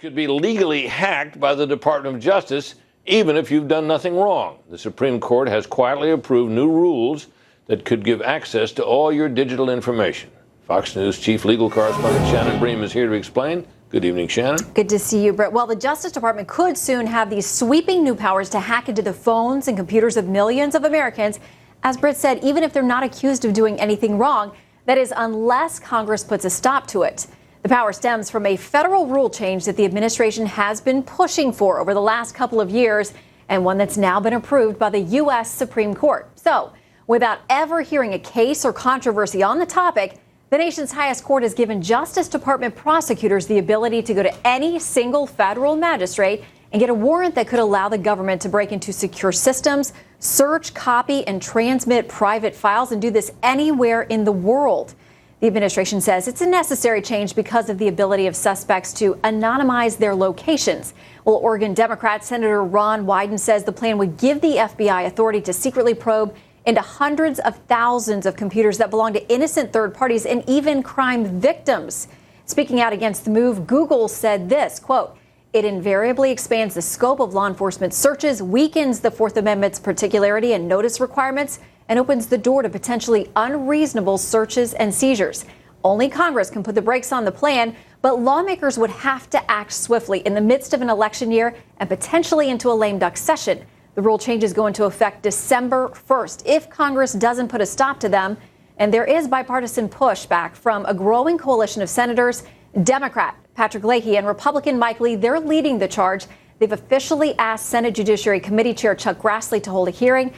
could be legally hacked by the Department of Justice, even if you've done nothing wrong. The Supreme Court has quietly approved new rules that could give access to all your digital information. Fox News chief legal correspondent Shannon Bream is here to explain. Good evening, Shannon. Good to see you, Britt. Well, the Justice Department could soon have these sweeping new powers to hack into the phones and computers of millions of Americans. As Britt said, even if they're not accused of doing anything wrong, that is, unless Congress puts a stop to it. The power stems from a federal rule change that the administration has been pushing for over the last couple of years, and one that's now been approved by the U.S. Supreme Court. So, without ever hearing a case or controversy on the topic, the nation's highest court has given Justice Department prosecutors the ability to go to any single federal magistrate and get a warrant that could allow the government to break into secure systems, search, copy, and transmit private files, and do this anywhere in the world. The administration says it's a necessary change because of the ability of suspects to anonymize their locations. Well, Oregon Democrat Senator Ron Wyden says the plan would give the FBI authority to secretly probe into hundreds of thousands of computers that belong to innocent third parties and even crime victims. Speaking out against the move, Google said this, quote, "It invariably expands the scope of law enforcement searches, weakens the Fourth Amendment's particularity and notice requirements, and opens the door to potentially unreasonable searches and seizures. Only Congress can put the brakes on the plan, but lawmakers would have to act swiftly in the midst of an election year and potentially into a lame duck session. The rule changes go into effect December 1st if Congress doesn't put a stop to them. And there is bipartisan pushback from a growing coalition of senators. Democrat Patrick Leahy and Republican Mike Lee, they're leading the charge. They've officially asked Senate Judiciary Committee Chair Chuck Grassley to hold a hearing.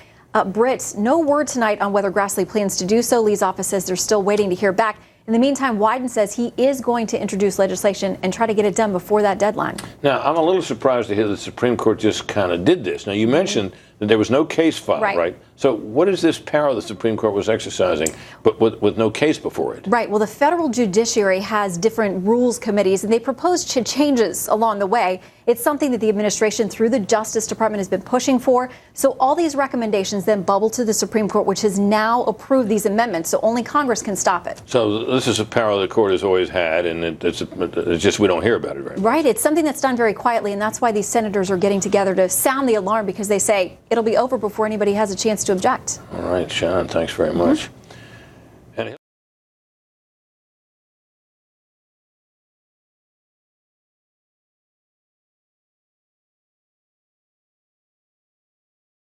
Britt, no word tonight on whether Grassley plans to do so. Lee's office says they're still waiting to hear back. In the meantime, Wyden says he is going to introduce legislation and try to get it done before that deadline. Now, I'm a little surprised to hear the Supreme Court just kind of did this. Now, you mentioned that there was no case filed, right? So what is this power the Supreme Court was exercising, but with no case before it? Right. Well, the federal judiciary has different rules committees, and they proposed changes along the way. It's something that the administration, through the Justice Department, has been pushing for. So all these recommendations then bubble to the Supreme Court, which has now approved these amendments. So only Congress can stop it. So this is a power the court has always had, and it's just we don't hear about it, right? Right. It's something that's done very quietly, and that's why these senators are getting together to sound the alarm, because they say it'll be over before anybody has a chance to object. All right, Shannon, thanks very much.